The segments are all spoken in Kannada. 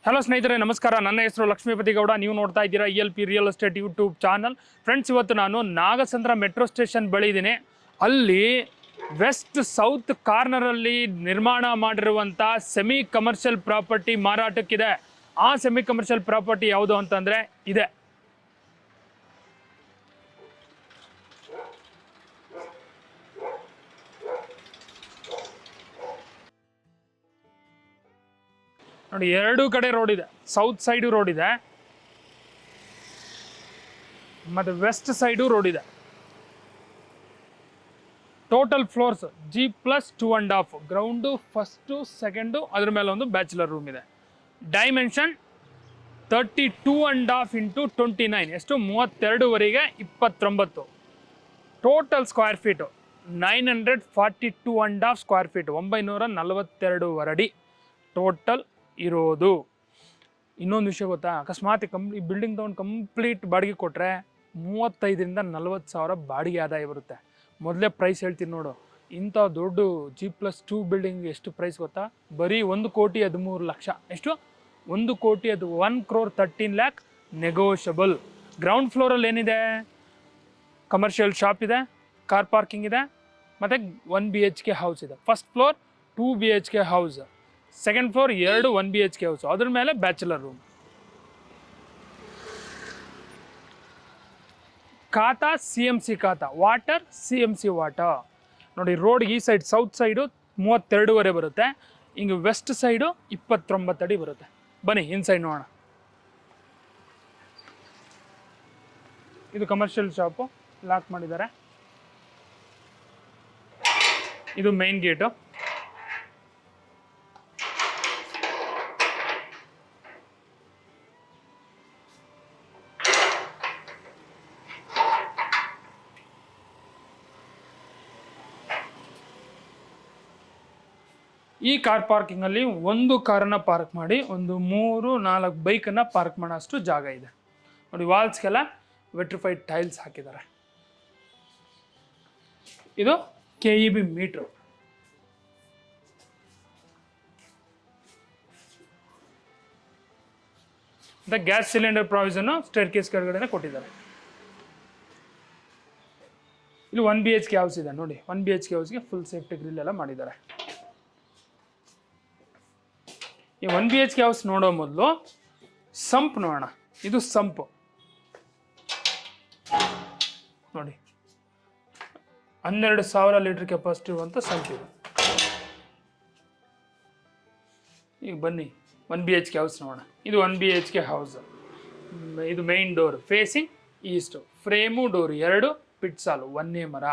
ಹಲೋ ಸ್ನೇಹಿತರೆ, ನಮಸ್ಕಾರ. ನನ್ನ ಹೆಸರು ಲಕ್ಷ್ಮೀಪತಿ ಗೌಡ. ನೀವು ನೋಡ್ತಾ ಇದ್ದೀರಾ ELP real estate YouTube channel. Friends, ಇವತ್ತು ನಾನು ನಾಗಸಂದ್ರ ಮೆಟ್ರೋ ಸ್ಟೇಷನ್ ಬಳಿ ಇದ್ದೀನಿ. ಅಲ್ಲಿ ವೆಸ್ಟ್ ಸೌತ್ ಕಾರ್ನರಲ್ಲಿ ನಿರ್ಮಾಣ ಮಾಡಿರುವಂಥ ಸೆಮಿ ಕಮರ್ಷಿಯಲ್ ಪ್ರಾಪರ್ಟಿ ಮಾರಾಟಕ್ಕಿದೆ. ಆ ಸೆಮಿ ಕಮರ್ಷಿಯಲ್ ಪ್ರಾಪರ್ಟಿ ಯಾವುದು ಅಂತಂದರೆ ಇದೆ. ನೋಡಿ, ಎರಡೂ ಕಡೆ ರೋಡ್ ಇದೆ. ಸೌತ್ ಸೈಡು ರೋಡ್ ಇದೆ ಮತ್ತು ವೆಸ್ಟ್ ಸೈಡು ರೋಡ್ ಇದೆ. Total floors G+2.5, ground, first, second, ಅದ್ರ ಮೇಲೆ ಒಂದು ಬ್ಯಾಚುಲರ್ ರೂಮ್ ಇದೆ. ಡೈಮೆನ್ಷನ್ 32.5 × 29, ಎಷ್ಟು 32ವರೆಗೆ 29. Total square feet 942.5 square feet, 942 ಅಡಿ ಟೋಟಲ್ ಇರೋದು. ಇನ್ನೊಂದು ವಿಷಯ ಗೊತ್ತಾ, ಅಕಸ್ಮಾತ್ ಈ ಬಿಲ್ಡಿಂಗ್ ತೊಗೊಂಡು ಕಂಪ್ಲೀಟ್ ಬಾಡಿಗೆ ಕೊಟ್ಟರೆ 35,000 ರಿಂದ 40,000 ಬಾಡಿಗೆ ಆದಾಯ ಬರುತ್ತೆ. ಮೊದಲೇ ಪ್ರೈಸ್ ಹೇಳ್ತೀನಿ ನೋಡು. ಇಂಥ ದೊಡ್ಡ G+2 ಬಿಲ್ಡಿಂಗ್ ಎಷ್ಟು ಪ್ರೈಸ್ ಗೊತ್ತಾ? ಬರೀ 1,13,00,000. ಎಷ್ಟು? 1,13,00,000 ನೆಗೋಷಿಯಬಲ್. ಗ್ರೌಂಡ್ ಫ್ಲೋರಲ್ಲಿ ಏನಿದೆ? ಕಮರ್ಷಿಯಲ್ ಶಾಪ್ ಇದೆ, ಕಾರ್ ಪಾರ್ಕಿಂಗ್ ಇದೆ, ಮತ್ತು 1 BHK ಹೌಸ್ ಇದೆ. First floor 2 BHK house, second floor 2 1 BHK house, ಅದ್ರ ಮೇಲೆ bachelor room. Khata CMC khata, water CMC water. ನೋಡಿ, ರೋಡ್ ಈ ಸೈಡ್ ಸೌತ್ ಸೈಡು 32ವರೆ ಬರುತ್ತೆ, ಹಿಂಗೆ ವೆಸ್ಟ್ ಸೈಡು 29 ಅಡಿ ಬರುತ್ತೆ. ಬನ್ನಿ ಇನ್ಸೈಡ್ ನೋಡೋಣ. ಇದು ಕಮರ್ಷಿಯಲ್ ಶಾಪು, ಲಾಕ್ ಮಾಡಿದ್ದಾರೆ. ಇದು ಮೇನ್ ಗೇಟು. ಈ ಕಾರ್ ಪಾರ್ಕಿಂಗಲ್ಲಿ ಒಂದು ಕಾರನ್ನು ಪಾರ್ಕ್ ಮಾಡಿ ಒಂದು 3-4 ಬೈಕನ್ನು ಪಾರ್ಕ್ ಮಾಡೋಷ್ಟು ಜಾಗ ಇದೆ. ನೋಡಿ, ವಾಲ್ಸ್ಗೆಲ್ಲ ವೆಟ್ರಿಫೈಡ್ ಟೈಲ್ಸ್ ಹಾಕಿದ್ದಾರೆ. ಇದು KEB ಮೀಟ್ರು. ಮತ್ತು gas cylinder provision stair case ಕೆಳಗಡೆ ಕೊಟ್ಟಿದ್ದಾರೆ. ಇಲ್ಲಿ 1 BHK ಹೌಸ್ ಇದೆ. ನೋಡಿ, 1 BHK ಹೌಸ್ಗೆ ಫುಲ್ ಸೇಫ್ಟಿ ಗ್ರಿಲ್ ಎಲ್ಲ ಮಾಡಿದ್ದಾರೆ. ಈ 1 BHK ಹೌಸ್ ನೋಡೋ ಮೊದಲು ಸಂಪ್ ನೋಡೋಣ. ಇದು ಸಂಪ್. ನೋಡಿ, 12,000 ಲೀಟರ್ ಕೆಪಾಸಿಟಿ ಇರುವಂಥ ಸಂಪ್ ಇದು. ಈಗ ಬನ್ನಿ 1 BHK ಹೌಸ್ ನೋಡೋಣ. ಇದು 1 BHK ಹೌಸ್. ಇದು main door facing is to, frame door 2, ಪಿಟ್ಸಾಲು, 1ನೇ ಮರ.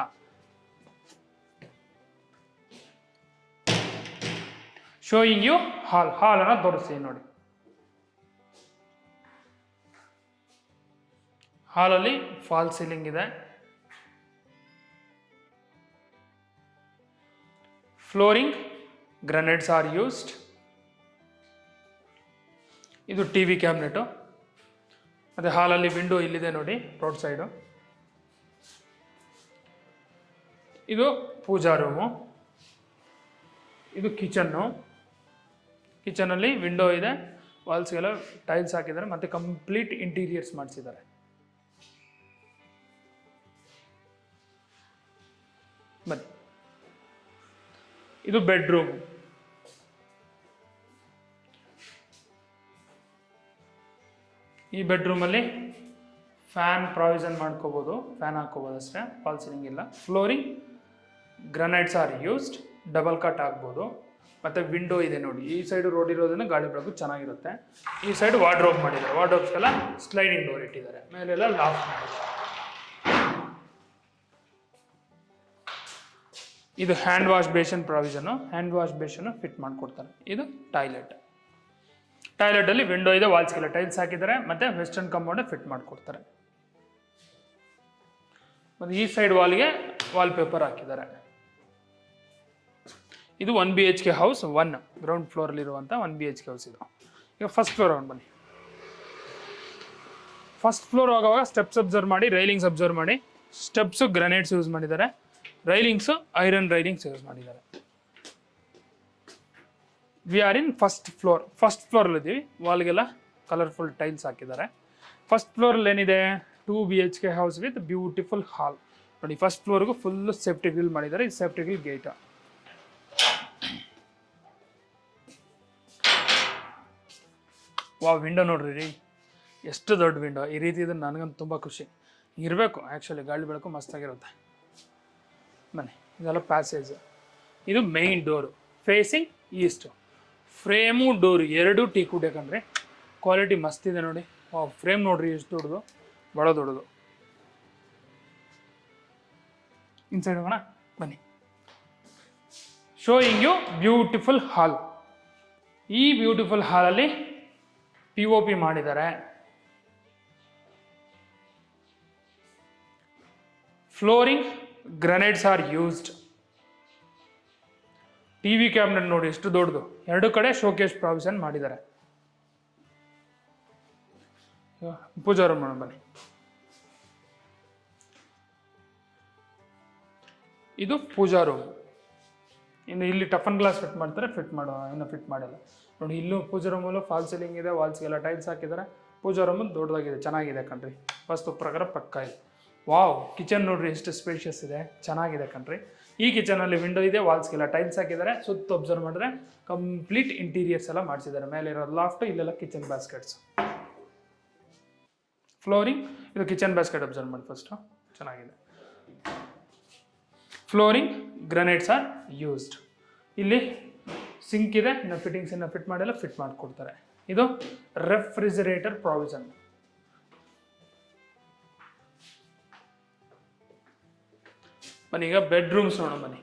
ಶೋಯಿಂಗ್ ಯು ಹಾಲನ್ನು ತೋರಿಸ್ತೀನಿ ನೋಡಿ. ಹಾಲಲ್ಲಿ ಫಾಲ್ ಸೀಲಿಂಗ್ ಇದೆ. Flooring granites are used. ಇದು TV ಕ್ಯಾಬಿನೆಟು. ಮತ್ತು ಹಾಲಲ್ಲಿ ವಿಂಡೋ ಇಲ್ಲಿದೆ ನೋಡಿ, ರೋಡ್ ಸೈಡು. ಇದು ಪೂಜಾ ರೂಮು. ಇದು ಕಿಚನ್ನು. ಕಿಚನಲ್ಲಿ ವಿಂಡೋ ಇದೆ, ವಾಲ್ಸ್ಗೆಲ್ಲ ಟೈಲ್ಸ್ ಹಾಕಿದ್ದಾರೆ, ಮತ್ತು ಕಂಪ್ಲೀಟ್ ಇಂಟೀರಿಯರ್ಸ್ ಮಾಡಿಸಿದ್ದಾರೆ. ಬನ್ನಿ, ಇದು ಬೆಡ್ರೂಮ್. ಈ ಬೆಡ್ರೂಮಲ್ಲಿ ಫ್ಯಾನ್ ಪ್ರಾವಿಷನ್ ಮಾಡ್ಕೋಬೋದು, ಫ್ಯಾನ್ ಹಾಕೋಬೋದು ಅಷ್ಟೇ, ಫಾಲ್ ಸೀಲಿಂಗ್ ಇಲ್ಲ. Flooring granites are used, double cut ಆಗ್ಬೋದು. ಮತ್ತು ವಿಂಡೋ ಇದೆ ನೋಡಿ, ಈ ಸೈಡು ರೋಡ್ ಇರೋದನ್ನ ಗಾಳಿ ಬೆಳಕು ಚೆನ್ನಾಗಿರುತ್ತೆ. ಈ ಸೈಡ್ ವಾರ್ಡ್ರೋಬ್ ಮಾಡಿದ್ದಾರೆ, ವಾರ್ಡ್ರೋಬ್ಸ್ಗೆಲ್ಲ ಸ್ಲೈಡಿಂಗ್ ಡೋರ್ ಇಟ್ಟಿದ್ದಾರೆ, ಮೇಲೆಲ್ಲ ಲಾಕ್ ಮಾಡಿದ್ದಾರೆ. ಇದು hand wash basin provision, hand wash ಬೇಷನ್ನು ಫಿಟ್ ಮಾಡಿಕೊಡ್ತಾರೆ. ಇದು ಟಾಯ್ಲೆಟ್. ಟಾಯ್ಲೆಟಲ್ಲಿ ವಿಂಡೋ ಇದೆ, ವಾಲ್ಸ್ಗೆಲ್ಲ ಟೈಲ್ಸ್ ಹಾಕಿದ್ದಾರೆ, ಮತ್ತು ವೆಸ್ಟರ್ನ್ ಕಂಪೌಂಡ್ ಫಿಟ್ ಮಾಡಿಕೊಡ್ತಾರೆ. ಮತ್ತು ಈ ಸೈಡ್ ವಾಲ್ಗೆ ವಾಲ್ ಪೇಪರ್ ಹಾಕಿದ್ದಾರೆ. ಇದು 1 BHK ಹೌಸ್ 1, ಗ್ರೌಂಡ್ ಫ್ಲೋರಲ್ಲಿರುವಂಥ 1 BHK ಹೌಸ್ ಇದು. ಈಗ ಫಸ್ಟ್ ಫ್ಲೋರ್ ಆನ್ ಬನ್ನಿ. ಫಸ್ಟ್ ಫ್ಲೋರ್ ಆಗುವಾಗ ಸ್ಟೆಪ್ಸ್ ಅಬ್ಸರ್ವ್ ಮಾಡಿ, ರೈಲಿಂಗ್ಸ್ ಅಬ್ಸರ್ವ್ ಮಾಡಿ. ಸ್ಟೆಪ್ಸು ಗ್ರಾನೈಟ್ಸ್ ಯೂಸ್ ಮಾಡಿದ್ದಾರೆ, ರೈಲಿಂಗ್ಸು ಐರನ್ ರೈಲಿಂಗ್ಸ್ ಯೂಸ್ ಮಾಡಿದ್ದಾರೆ. ವಿ ಆರ್ ಇನ್ ಫಸ್ಟ್ ಫ್ಲೋರಲ್ಲಿದ್ದೀವಿ. ವಾಲ್ಗೆಲ್ಲ ಕಲರ್ಫುಲ್ ಟೈಲ್ಸ್ ಹಾಕಿದ್ದಾರೆ. ಫಸ್ಟ್ ಫ್ಲೋರಲ್ಲಿ ಏನಿದೆ, 2 BHK ಹೌಸ್ ವಿತ್ ಬ್ಯೂಟಿಫುಲ್ ಹಾಲ್. ನೋಡಿ, ಫಸ್ಟ್ ಫ್ಲೋರ್ಗೂ ಫುಲ್ ಸೇಫ್ಟಿ ಗ್ರಿಲ್ ಮಾಡಿದ್ದಾರೆ. ಇದು ಸೇಫ್ಟಿ ಗ್ರಿಲ್ ಗೇಟ್. ವಿಂಡೋ ನೋಡ್ರಿ ರೀ, ಎಷ್ಟು ದೊಡ್ಡ ವಿಂಡೋ. ಈ ರೀತಿ ಇದ್ರೆ ನನಗಂತೂ ತುಂಬ ಖುಷಿ ಇರಬೇಕು. ಆ್ಯಕ್ಚುಲಿ ಗಾಳಿ ಬೆಳಕು ಮಸ್ತಾಗಿರುತ್ತೆ. ಬನ್ನಿ, ಇದೆಲ್ಲ ಪ್ಯಾಸೇಜ್. ಇದು main door facing is to. Frame door ಎರಡೂ ಟೀಕುಡ್. ಯಾಕಂದರೆ ಕ್ವಾಲಿಟಿ ಮಸ್ತ್ ಇದೆ ನೋಡಿ. ಫ್ರೇಮ್ ನೋಡ್ರಿ ಎಷ್ಟು ದೊಡ್ಡದು, ಭಾಳ ದೊಡ್ಡದು. ಇನ್ಸೈಡ್ ಹೋಗೋಣ ಬನ್ನಿ. Showing you beautiful hall. ಈ ಬ್ಯೂಟಿಫುಲ್ ಹಾಲಲ್ಲಿ POP ಮಾಡಿದ್ದಾರೆ. Flooring granites are used. TV cabinet ನೋಡಿ ಎಷ್ಟು ದೊಡ್ಡದು. ಎರಡು ಕಡೆ ಶೋಕೇಸ್ ಪ್ರಾವಿಷನ್ ಮಾಡಿದ್ದಾರೆ. ಪೂಜಾ ರೂಮ್ ಮಾಡೋಣ ಬನ್ನಿ. ಇದು ಪೂಜಾ ರೂಮ್. ಇನ್ನು ಇಲ್ಲಿ ಟಫನ್ ಗ್ಲಾಸ್ ಫಿಟ್ ಮಾಡ್ತಾರೆ, ಇನ್ನು ಫಿಟ್ ಮಾಡಿಲ್ಲ ನೋಡಿ. ಇಲ್ಲೂ ಪೂಜಾ ರೂಮಲ್ಲೂ ಫಾಲ್ ಸೀಲಿಂಗ್ ಇದೆ, ವಾಲ್ಸ್ಗೆಲ್ಲ ಟೈಲ್ಸ್ ಹಾಕಿದ್ದಾರೆ. ಪೂಜಾ ರೂಮ್ ದೊಡ್ಡದಾಗಿದೆ, ಚೆನ್ನಾಗಿದೆ ಕಣ್ರಿ. ವಾಸ್ತು ಪ್ರಕಾರ ಪಕ್ಕ ಇದೆ. ಕಿಚನ್ ನೋಡ್ರಿ ಎಷ್ಟು ಸ್ಪೇಷಿಯಸ್ ಇದೆ, ಚೆನ್ನಾಗಿದೆ ಕಣ್ರಿ. ಈ ಕಿಚನಲ್ಲಿ ವಿಂಡೋ ಇದೆ, ವಾಲ್ಸ್ಗೆಲ್ಲ ಟೈಲ್ಸ್ ಹಾಕಿದ್ದಾರೆ. ಸುತ್ತ ಅಬ್ಸರ್ವ್ ಮಾಡಿದ್ರೆ ಕಂಪ್ಲೀಟ್ ಇಂಟೀರಿಯರ್ಸ್ ಎಲ್ಲ ಮಾಡಿಸಿದ್ದಾರೆ. ಮೇಲೆ ಇರೋ ಲಾಫ್ಟ್, ಇಲ್ಲೆಲ್ಲ ಕಿಚನ್ ಬ್ಯಾಸ್ಕೆಟ್ಸ್. ಫ್ಲೋರಿಂಗ್, ಇದು ಕಿಚನ್ ಬ್ಯಾಸ್ಕೆಟ್ ಅಬ್ಸರ್ವ್ ಮಾಡಿ ಫಸ್ಟು, ಚೆನ್ನಾಗಿದೆ. Flooring granites are used. ಇಲ್ಲಿ ಸಿಂಕ್ ಇದೆ, ಇನ್ನು ಫಿಟ್ಟಿಂಗ್ಸ್ ಇನ್ನು ಫಿಟ್ ಮಾಡಿಲ್ಲ, ಫಿಟ್ ಮಾಡಿಕೊಡ್ತಾರೆ. ಇದು ರೆಫ್ರಿಜರೇಟರ್ ಪ್ರಾವಿಷನ್. ಬನ್ನಿ, ಈಗ ಬೆಡ್ರೂಮ್ಸ್ ನೋಡೋಣ ಬನ್ನಿ.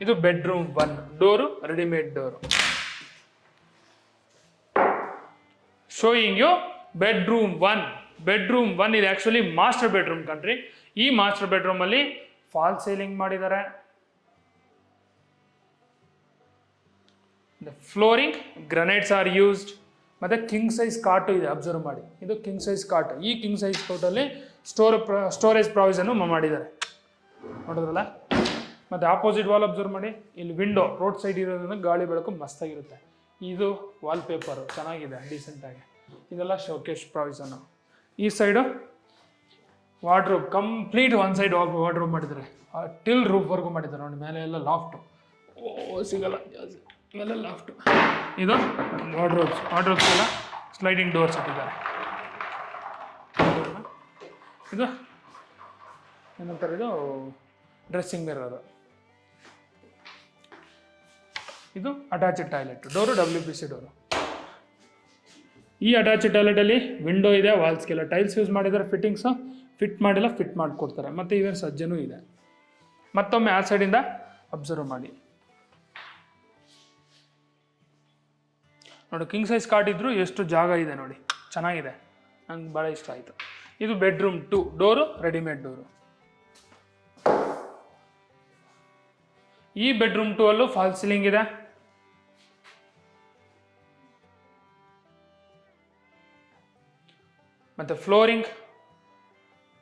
ಇದು bedroom 1 door, readymade door. Showing you bedroom 1 ಇದು ಆ್ಯಕ್ಚುಲಿ ಮಾಸ್ಟರ್ ಬೆಡ್ರೂಮ್ ಕಣ್ರಿ. ಈ ಮಾಸ್ಟರ್ ಬೆಡ್ರೂಮಲ್ಲಿ ಫಾಲ್ ಸೀಲಿಂಗ್ ಮಾಡಿದ್ದಾರೆ. Flooring granites are used. ಮತ್ತು ಕಿಂಗ್ ಸೈಜ್ ಕಾಟು ಇದೆ, ಅಬ್ಸರ್ವ್ ಮಾಡಿ. ಇದು ಕಿಂಗ್ ಸೈಜ್ ಕಾಟ್. ಈ ಕಿಂಗ್ ಸೈಜ್ ಕಾಟಲ್ಲಿ ಸ್ಟೋರೇಜ್ ಪ್ರಾವಿಷನ್ನು ಮಾಡಿದ್ದಾರೆ, ನೋಡಿದ್ರಲ್ಲ. ಮತ್ತು ಆಪೋಸಿಟ್ ವಾಲ್ ಅಬ್ಸರ್ವ್ ಮಾಡಿ. ಇಲ್ಲಿ ವಿಂಡೋ ರೋಡ್ ಸೈಡ್ ಇರೋದ್ರಿಂದ ಗಾಳಿ ಬೆಳಕು ಮಸ್ತಾಗಿರುತ್ತೆ. ಇದು ವಾಲ್ ಪೇಪರು ಚೆನ್ನಾಗಿದೆ, ಡೀಸೆಂಟಾಗಿ. ಇದೆಲ್ಲ ಶೋಕೇಶ್ ಪ್ರಾವಿಷನ್ನು. ಈ side wardrobe, complete one side wardrobe ಮಾಡಿದ್ದಾರೆ. ಟಿಲ್ ರೂಫ್ವರೆಗೂ ಮಾಡಿದ್ದಾರೆ ನೋಡಿ. ಮೇಲೆ ಎಲ್ಲ ಲಾಫ್ಟು, ಸಿಗಲ್ಲ ಜಾಸ್ತಿ, ಮೇಲೆ ಲಾಫ್ಟು. ಇದು ವಾರ್ಡ್ರೋಬ್ಸ್ ಎಲ್ಲ ಸ್ಲೈಡಿಂಗ್ ಡೋರ್ಸ್ ಇಟ್ಟಿದ್ದಾರೆ. ಇದು ಏನಂತಾರೆ, ಇದು ಡ್ರೆಸ್ಸಿಂಗ್ ಮಿರರ್. ಇದು attached toilet door, WPC door. ಈ ಅಟ್ಯಾಚ್ಡ್ ಟಾಯ್ಲೆಟಲ್ಲಿ ವಿಂಡೋ ಇದೆ, ವಾಲ್ಸ್ಗೆಲ್ಲ ಟೈಲ್ಸ್ ಯೂಸ್ ಮಾಡಿದ್ದಾರೆ. ಫಿಟ್ಟಿಂಗ್ಸು ಫಿಟ್ ಮಾಡಿಲ್ಲ, ಫಿಟ್ ಮಾಡಿಕೊಡ್ತಾರೆ. ಮತ್ತು ಇವನ್ ಸಜ್ಜನೂ ಇದೆ. ಮತ್ತೊಮ್ಮೆ ಆ ಸೈಡಿಂದ ಅಬ್ಸರ್ವ್ ಮಾಡಿ ನೋಡಿ. ಕಿಂಗ್ ಸೈಜ್ ಕಾಟ್ ಇದ್ರೂ ಎಷ್ಟು ಜಾಗ ಇದೆ ನೋಡಿ, ಚೆನ್ನಾಗಿದೆ, ನಂಗೆ ಭಾಳ ಇಷ್ಟ ಆಯಿತು. ಇದು ಬೆಡ್ರೂಮ್ 2 ಡೋರು, ರೆಡಿಮೇಡ್ ಡೋರು. ಈ ಬೆಡ್ರೂಮ್ 2 ಅಲ್ಲೂ ಫಾಲ್ ಸೀಲಿಂಗ್ ಇದೆ. ಮತ್ತು ಫ್ಲೋರಿಂಗ್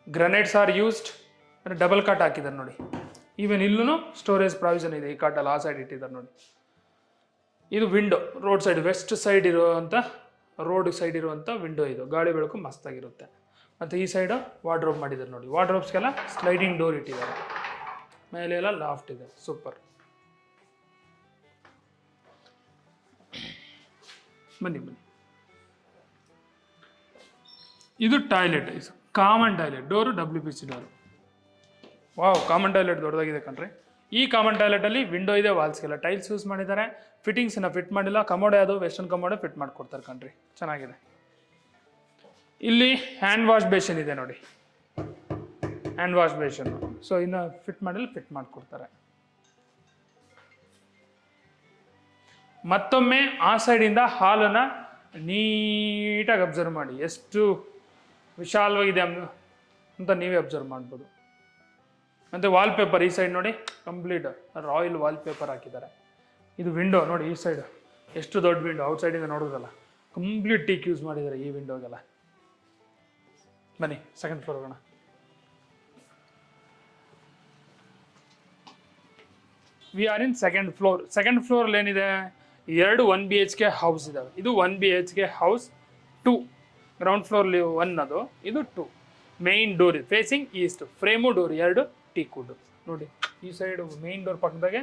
ಗ್ರನೈಟ್ಸ್ ಆರ್ ಯೂಸ್ಡ್. ಅಂದರೆ ಡಬಲ್ ಕಾಟ್ ಹಾಕಿದ್ದಾರೆ ನೋಡಿ. ಈವನ್ ಇಲ್ಲೂ ಸ್ಟೋರೇಜ್ ಪ್ರಾವಿಷನ್ ಇದೆ. ಈ ಕಾಟಲ್ಲಿ ಆ ಸೈಡ್ ಇಟ್ಟಿದ್ದಾರೆ ನೋಡಿ. ಇದು window, road side west side ಇರುವಂಥ ವಿಂಡೋ. ಇದು ಗಾಳಿ ಬೆಳಕು ಮಸ್ತಾಗಿರುತ್ತೆ. ಮತ್ತು ಈ ಸೈಡು ವಾರ್ಡ್ರೋಬ್ ಮಾಡಿದ್ದಾರೆ ನೋಡಿ. ವಾರ್ಡ್ರೋಬ್ಸ್ಗೆಲ್ಲ ಸ್ಲೈಡಿಂಗ್ ಡೋರ್ ಇಟ್ಟಿದ್ದಾರೆ. ಮೇಲೆ ಎಲ್ಲ ಲಾಫ್ಟ್ ಇದೆ, ಸೂಪರ್. ಬನ್ನಿ. ಇದು toilet, common toilet door, WPC door. Common toilet ದೊಡ್ಡದಾಗಿದೆ ಕಣ್ರಿ. ಈ ಕಾಮನ್ ಟಾಯ್ಲೆಟಲ್ಲಿ ವಿಂಡೋ ಇದೆ, ವಾಲ್ಸ್ಗೆಲ್ಲ ಟೈಲ್ಸ್ ಯೂಸ್ ಮಾಡಿದ್ದಾರೆ. ಫಿಟ್ಟಿಂಗ್ಸನ್ನು ಫಿಟ್ ಮಾಡಿಲ್ಲ. ಕಮೋಡೆ ಅದು ವೆಸ್ಟರ್ನ್ ಕಮೋಡೆ ಫಿಟ್ ಮಾಡಿಕೊಡ್ತಾರೆ ಕಣ್ರಿ, ಚೆನ್ನಾಗಿದೆ. ಇಲ್ಲಿ ಹ್ಯಾಂಡ್ ವಾಶ್ ಬೇಷನ್ ಇದೆ ನೋಡಿ, ಹ್ಯಾಂಡ್ ವಾಶ್ ಬೇಷನ್ನು. ಸೊ ಇನ್ನು ಫಿಟ್ ಮಾಡಿಲ್ಲ, ಫಿಟ್ ಮಾಡಿಕೊಡ್ತಾರೆ. ಮತ್ತೊಮ್ಮೆ ಆ ಸೈಡಿಂದ ಹಾಲನ್ನು ನೀಟಾಗಿ ಅಬ್ಸರ್ವ್ ಮಾಡಿ, ಎಷ್ಟು ವಿಶಾಲವಾಗಿದೆ ಅಂತ ನೀವೇ ಅಬ್ಸರ್ವ್ ಮಾಡ್ಬೋದು. ಮತ್ತು ವಾಲ್ಪೇಪರ್ ಈ ಸೈಡ್ ನೋಡಿ, ಕಂಪ್ಲೀಟ್ ರಾಯಲ್ ವಾಲ್ಪೇಪರ್ ಹಾಕಿದ್ದಾರೆ. ಇದು ವಿಂಡೋ ನೋಡಿ, ಈ ಸೈಡ್ ಎಷ್ಟು ದೊಡ್ಡ ವಿಂಡೋ, ಔಟ್ ಸೈಡಿಂದ ನೋಡೋದಲ್ಲ, ಕಂಪ್ಲೀಟ್ ಟೀಕ್ ಯೂಸ್ ಮಾಡಿದ್ದಾರೆ ಈ ವಿಂಡೋಗೆಲ್ಲ. ಬನ್ನಿ, ಸೆಕೆಂಡ್ ಫ್ಲೋರ್ ಹೋಗೋಣ. ವಿ ಆರ್ ಇನ್ ಸೆಕೆಂಡ್ ಫ್ಲೋರಲ್ಲಿ ಏನಿದೆ, 2 1 BHK ಹೌಸ್ ಇದಾವೆ. ಇದು 1 BHK ಹೌಸ್ 2, ಗ್ರೌಂಡ್ ಫ್ಲೋರ್ಲಿ 1 ಅದು, ಇದು 2. Main door facing east, frame door 2 teak wood. ನೋಡಿ ಈ ಸೈಡ್ ಮೇನ್ ಡೋರ್ ಪಕ್ಕದಾಗೆ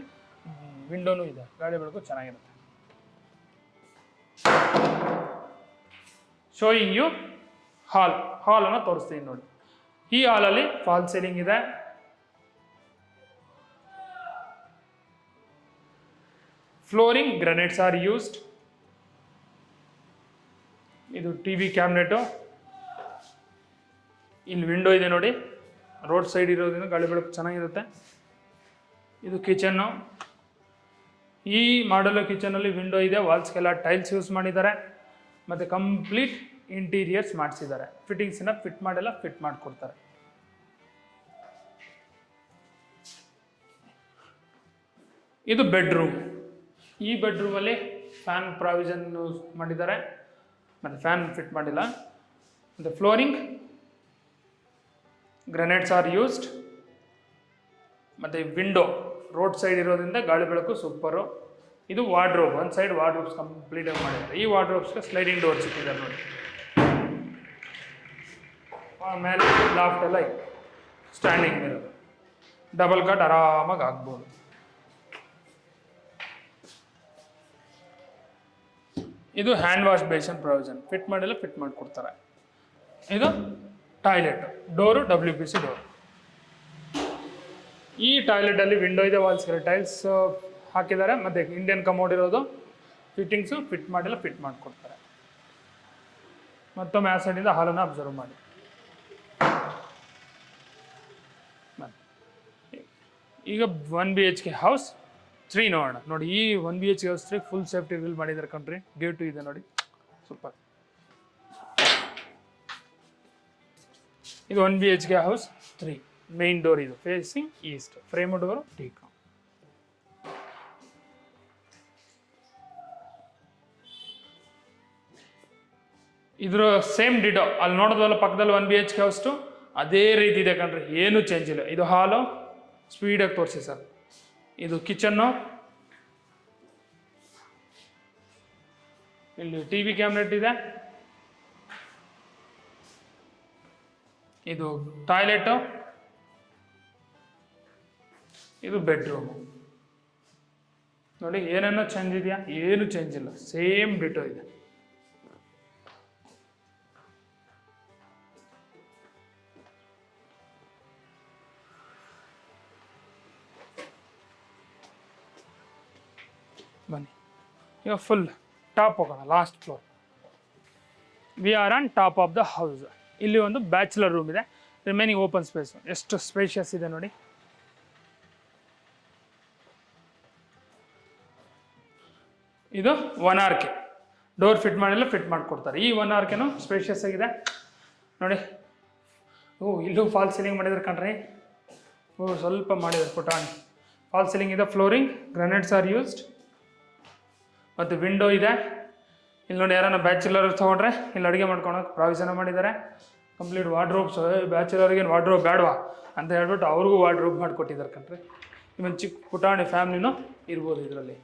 ವಿಂಡೋನು ಇದೆ, ಗಾಳಿ ಬೆಳಕು ಚೆನ್ನಾಗಿರುತ್ತೆ. ಶೋಯಿಂಗ್ ಯು ಹಾಲನ್ನು ತೋರಿಸ್ತೀನಿ ನೋಡಿ. ಈ ಹಾಲಲ್ಲಿ ಫಾಲ್ ಸೀಲಿಂಗ್ ಇದೆ, ಫ್ಲೋರಿಂಗ್ ಗ್ರಾನೈಟ್ಸ್ ಆರ್ ಯೂಸ್ಡ್. ಇದು ಟಿವಿ ಕ್ಯಾಬಿನೆಟು, ಇಲ್ಲಿ ವಿಂಡೋ ಇದೆ ನೋಡಿ, ರೋಡ್ ಸೈಡ್ ಇರೋದ್ರಿಂದ ಗಾಳಿ ಬೆಳಕು ಚೆನ್ನಾಗಿರುತ್ತೆ. ಇದು ಕಿಚನ್ನು, ಈ ಮಾಡಲು ಕಿಚನಲ್ಲಿ ವಿಂಡೋ ಇದೆ, ವಾಲ್ಸ್ಗೆಲ್ಲ ಟೈಲ್ಸ್ ಯೂಸ್ ಮಾಡಿದ್ದಾರೆ ಮತ್ತು ಕಂಪ್ಲೀಟ್ ಇಂಟೀರಿಯರ್ಸ್ ಮಾಡಿಸಿದ್ದಾರೆ. ಫಿಟ್ಟಿಂಗ್ಸನ್ನ ಫಿಟ್ ಮಾಡಿಕೊಡ್ತಾರೆ. ಇದು ಬೆಡ್ರೂಮ್. ಈ ಬೆಡ್ರೂಮಲ್ಲಿ ಫ್ಯಾನ್ ಪ್ರಾವಿಷನ್ ಮಾಡಿದ್ದಾರೆ, ಮತ್ತು ಫ್ಯಾನ್ ಫಿಟ್ ಮಾಡಿಲ್ಲ. ಮತ್ತು ಫ್ಲೋರಿಂಗ್ ಗ್ರಾನೈಟ್ಸ್ ಆರ್ ಯೂಸ್ಡ್. ಮತ್ತು ವಿಂಡೋ ರೋಡ್ ಸೈಡ್ ಇರೋದ್ರಿಂದ ಗಾಳಿ ಬೆಳಕು ಸೂಪರು. ಇದು ವಾರ್ಡ್ರೋಬ್, ಒಂದು ಸೈಡ್ ವಾರ್ಡ್ರೋಬ್ಸ್ ಕಂಪ್ಲೀಟಾಗಿ ಮಾಡಿದ್ದಾರೆ. ಈ ವಾರ್ಡ್ರೋಬ್ಸ್ಗೆ ಸ್ಲೈಡಿಂಗ್ ಡೋರ್ಸ್ ಇಟ್ಟಿದ್ದಾರೆ ನೋಡಿ. ಆಮೇಲೆ ಲಾಫ್ಟ್ ಎಲ್ಲ ಇದೆ, ಸ್ಟ್ಯಾಂಡಿಂಗ್ ಮಿರರ್, ಡಬಲ್ ಕಾಟ್ ಆರಾಮಾಗಿ ಆಗ್ಬೋದು. ಇದು hand wash basin provision, fit ಮಾಡಿಕೊಡ್ತಾರೆ. ಇದು ಟಾಯ್ಲೆಟ್, ಡೋರು WPC ಡೋರ್. ಈ ಟಾಯ್ಲೆಟಲ್ಲಿ ವಿಂಡೋ ಇದೆ, ವಾಲ್ಸ್ಗೆಲ್ಲ ಟೈಲ್ಸ್ ಹಾಕಿದ್ದಾರೆ, ಮತ್ತು ಇಂಡಿಯನ್ ಕಮೋಡ್ ಇರೋದು. ಫಿಟ್ಟಿಂಗ್ಸು ಫಿಟ್ ಮಾಡಿಕೊಡ್ತಾರೆ. ಮತ್ತೊಮ್ಮೆ ಆ ಸೈಡಿಂದ ಹಾಲನ್ನು ಅಬ್ಸರ್ವ್ ಮಾಡಿ. ಈಗ 1 BHK ಹೌಸ್ 3 ನೋಡೋಣ. ನೋಡಿ ಈ 1 BHK house 3 full safety will ಮಾಡಿದ್ದಾರೆ ಕಣ್ರಿ. ಗೇಟು ಇದೆ ನೋಡಿ, ಸೂಪರ್. ಇದು 1 BHK ಹೌಸ್ 3, ಮೇನ್ ಡೋರ್ ಇದು facing East, frame door teak. ಇದ್ರ ಸೇಮ್ ಡಿಟೋ ಅಲ್ಲಿ ನೋಡೋದಲ್ಲ ಪಕ್ಕದಲ್ಲಿ 1 BHK ಹೌಸ್ 2 ಅದೇ ರೀತಿ ಇದೆ ಕಣ್ರಿ, ಏನು ಚೇಂಜ್ ಇಲ್ಲ. ಇದು ಹಾಲು ಸ್ಪೀಡಾಗಿ ತೋರಿಸಿ ಸರ್. ಇದು ಕಿಚನ್ನು, ಇಲ್ಲಿ ಟಿವಿ ಕ್ಯಾಬಿನೆಟ್ ಇದೆ. ಇದು ಟಾಯ್ಲೆಟು, ಇದು ಬೆಡ್ರೂಮು. ನೋಡಿ ಏನೇನೋ ಚೇಂಜ್ ಇದೆಯಾ? ಏನು ಚೇಂಜ್ ಇಲ್ಲ, ಸೇಮ್ ಡಿಟೋ ಇದೆ. ಬನ್ನಿ ಈಗ ಫುಲ್ ಟಾಪ್ ಹೋಗೋಣ, last floor. We are on top of the house. ಇಲ್ಲಿ ಒಂದು ಬ್ಯಾಚುಲರ್ ರೂಮ್ ಇದೆ, ರಿಮೈನಿಂಗ್ ಓಪನ್ ಸ್ಪೇಸ್. ಎಷ್ಟು ಸ್ಪೇಷಿಯಸ್ ಇದೆ ನೋಡಿ. ಇದು 1RK, ಡೋರ್ ಫಿಟ್ ಮಾಡಿಕೊಡ್ತಾರೆ. ಈ 1RKನು ಸ್ಪೇಷಿಯಸ್ ಆಗಿದೆ ನೋಡಿ. ಇಲ್ಲೂ ಫಾಲ್ ಸೀಲಿಂಗ್ ಮಾಡಿದ್ರೆ ಕಣ್ರಿ, ಸ್ವಲ್ಪ ಮಾಡಿದ್ದಾರೆ ಪುಟಾಣಿ. ಫಾಲ್ ಸೀಲಿಂಗ್ ಇದೆ, ಫ್ಲೋರಿಂಗ್ ಗ್ರಾನೈಟ್ಸ್ ಆರ್ ಯೂಸ್ಡ್, ಮತ್ತು ವಿಂಡೋ ಇದೆ. ಇಲ್ಲಿ ನೋಡಿ, ಯಾರನ್ನ ಬ್ಯಾಚುಲರ್ ತೊಗೊಂಡ್ರೆ ಇಲ್ಲಿ ಅಡುಗೆ ಮಾಡ್ಕೊಳಕ್ಕೆ ಪ್ರಾವಿಷನ್ ಮಾಡಿದ್ದಾರೆ. ಕಂಪ್ಲೀಟ್ ವಾರ್ಡ್ರೋಬ್ಸ್, ಬ್ಯಾಚುಲರ್ಗೇನು ವಾರ್ಡ್ರೋಬ್ ಬೇಡವಾ ಅಂತ ಹೇಳ್ಬಿಟ್ಟು ಅವ್ರಿಗೂ ವಾರ್ಡ್ರೋಬ್ ಮಾಡಿಕೊಟ್ಟಿದ್ದಾರೆ ಕಣ್ರಿ. ಇವನ್ ಚಿಕ್ಕ ಪುಟಾಣಿ ಫ್ಯಾಮ್ಲಿನೂ ಇರ್ಬೋದು ಇದರಲ್ಲಿ.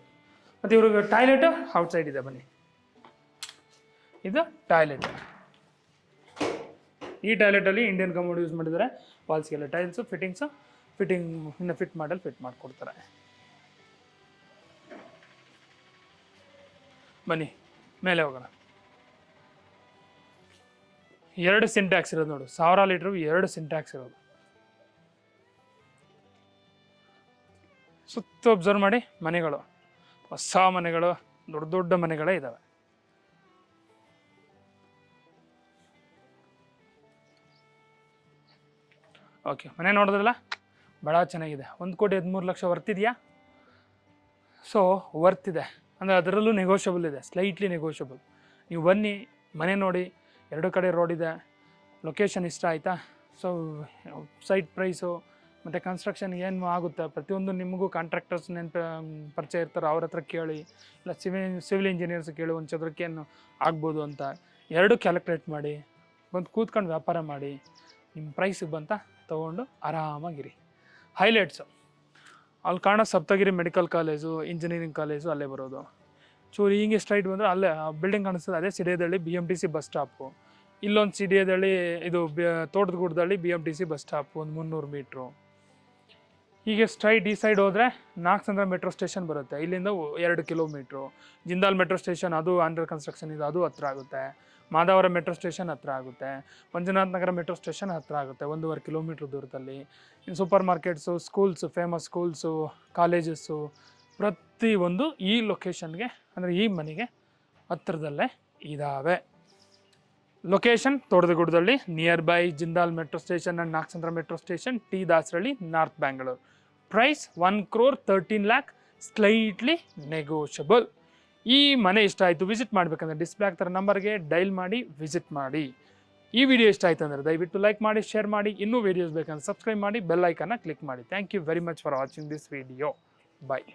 ಮತ್ತು ಇವ್ರಿಗೆ ಟಾಯ್ಲೆಟು ಔಟ್ಸೈಡ್ ಇದೆ. ಬನ್ನಿ, ಇದು ಟಾಯ್ಲೆಟ್. ಈ ಟಾಯ್ಲೆಟಲ್ಲಿ ಇಂಡಿಯನ್ ಕಮೋಡ್ ಯೂಸ್ ಮಾಡಿದ್ದಾರೆ. ವಾಲ್ಸ್ಗೆಲ್ಲ ಟೈಲ್ಸು ಫಿಟ್ಟಿಂಗ್ ಇನ್ನು ಫಿಟ್ ಮಾಡಿಕೊಡ್ತಾರೆ. ಬನ್ನಿ ಮೇಲೆ ಹೋಗೋಣ. 2 ಸಿಂಟ್ಯಾಕ್ಸ್ ಇರೋದು ನೋಡು, 1000 ಲೀಟ್ರು 2 ಸಿಂಟ್ಯಾಕ್ಸ್ ಇರೋದು. ಸುತ್ತ ಅಬ್ಸರ್ವ್ ಮಾಡಿ, ಮನೆಗಳು ಹೊಸ ಮನೆಗಳು, ದೊಡ್ಡ ಮನೆಗಳೇ ಇದ್ದಾವೆ. ಓಕೆ, ಮನೆ ನೋಡಿದ್ರಲ್ಲ, ಭಾಳ ಚೆನ್ನಾಗಿದೆ. 1,13,00,000 ವರ್ತಿದೆಯಾ? ಸೊ ವರ್ತಿದೆ ಅಂದರೆ ಅದರಲ್ಲೂ ನೆಗೋಷಿಯಬಲ್ ಇದೆ, ಸ್ಲೈಟ್ಲಿ ನೆಗೋಷಿಯಬಲ್. ನೀವು ಬನ್ನಿ, ಮನೆ ನೋಡಿ, 2 ಕಡೆ ರೋಡ್ ಇದೆ, ಲೊಕೇಶನ್ ಇಷ್ಟ ಆಯಿತಾ? ಸೊ ಸೈಟ್ ಪ್ರೈಸು ಮತ್ತು ಕನ್ಸ್ಟ್ರಕ್ಷನ್ ಏನು ಆಗುತ್ತೆ ಪ್ರತಿಯೊಂದು ನಿಮಗೂ ಕಾಂಟ್ರಾಕ್ಟರ್ಸ್ ಪರಿಚಯ ಇರ್ತಾರೆ, ಅವ್ರ ಹತ್ರ ಕೇಳಿ, ಇಲ್ಲ ಸಿವಿಲ್ ಇಂಜಿನಿಯರ್ಸ್ ಕೇಳಿ ಒಂದು ಚದರಕ್ಕೆ ಏನು ಆಗ್ಬೋದು ಅಂತ 2 ಕ್ಯಾಲ್ಕುಲೇಟ್ ಮಾಡಿ ಬಂದು ಕೂತ್ಕೊಂಡು ವ್ಯಾಪಾರ ಮಾಡಿ ನಿಮ್ಮ ಪ್ರೈಸಿಗೆ ಬಂತ ತೊಗೊಂಡು ಆರಾಮಾಗಿರಿ. ಹೈಲೈಟ್ಸು ಅಲ್ಲಿ ಕಾಣೋ Saptagiri medical college, engineering college ಅಲ್ಲೇ ಬರೋದು. ಚೂರು ಹಿಂಗೆ ಸ್ಟ್ರೈಟ್ ಬಂದರೆ ಅಲ್ಲೇ ಬಿಲ್ಡಿಂಗ್ ಕಾಣಿಸ್ತದೆ, ಅದೇ ಸಿಡಿಯದಳ್ಳಿ BMTC ಬಸ್ ಸ್ಟಾಪು. ಇಲ್ಲೊಂದು ಸಿಡಿಯದಳ್ಳಿ ಇದು ತೋಟದಗುಡ್ಡದಳ್ಳಿ BMTC ಬಸ್ ಸ್ಟಾಪು, ಒಂದು 300 ಮೀಟ್ರು. ಹೀಗೆ ಸ್ಟ್ರೈಟ್ ಈ ಸೈಡ್ ಹೋದರೆ ನಾಗಸಂದ್ರ ಮೆಟ್ರೋ ಸ್ಟೇಷನ್ ಬರುತ್ತೆ, ಇಲ್ಲಿಂದ 2 ಕಿಲೋಮೀಟ್ರು. ಜಿಂದಾಲ್ ಮೆಟ್ರೋ ಸ್ಟೇಷನ್ ಅದು ಅಂಡರ್ ಕನ್ಸ್ಟ್ರಕ್ಷನ್ ಇದೆ, ಅದು ಹತ್ರ ಆಗುತ್ತೆ. ಮಾದವರ ಮೆಟ್ರೋ ಸ್ಟೇಷನ್ ಹತ್ರ ಆಗುತ್ತೆ. ಮಂಜುನಾಥ್ ನಗರ ಮೆಟ್ರೋ ಸ್ಟೇಷನ್ ಹತ್ರ ಆಗುತ್ತೆ, 1.5 ಕಿಲೋಮೀಟ್ರ್ ದೂರದಲ್ಲಿ. ಇನ್ನು super markets, schools, famous schools, colleges ಪ್ರತಿಯೊಂದು ಈ ಲೊಕೇಶನ್ಗೆ ಅಂದರೆ ಈ ಮನೆಗೆ ಹತ್ತಿರದಲ್ಲೇ ಇದ್ದಾವೆ. ಲೊಕೇಶನ್ ತೋಟದಗುಡ್ಡದಲ್ಲಿ, near by Jindal metro station and Nagasandra metro station, T Dasarahalli, north Bangalore. Price 1,13,00,000, slightly negotiable. ಈ ಮನೆ ಇಷ್ಟ ಆಯಿತು, ವಿಸಿಟ್ ಮಾಡಬೇಕಂದ್ರೆ ಡಿಸ್ಪ್ಲೇ ಆಗ್ತಾರೆ ನಂಬರ್ಗೆ ಡೈಲ್ ಮಾಡಿ ವಿಸಿಟ್ ಮಾಡಿ. ಈ ವಿಡಿಯೋ ಇಷ್ಟ ಆಯಿತು ಅಂದರೆ ದಯವಿಟ್ಟು ಲೈಕ್ ಮಾಡಿ, ಶೇರ್ ಮಾಡಿ. ಇನ್ನೂ ವೀಡಿಯೋಸ್ ಬೇಕಂದ್ರೆ ಸಬ್ಸ್ಕ್ರೈಬ್ ಮಾಡಿ, ಬೆಲ್ ಐಕನ್ನ ಕ್ಲಿಕ್ ಮಾಡಿ. Thank you very much for watching this video. Bye.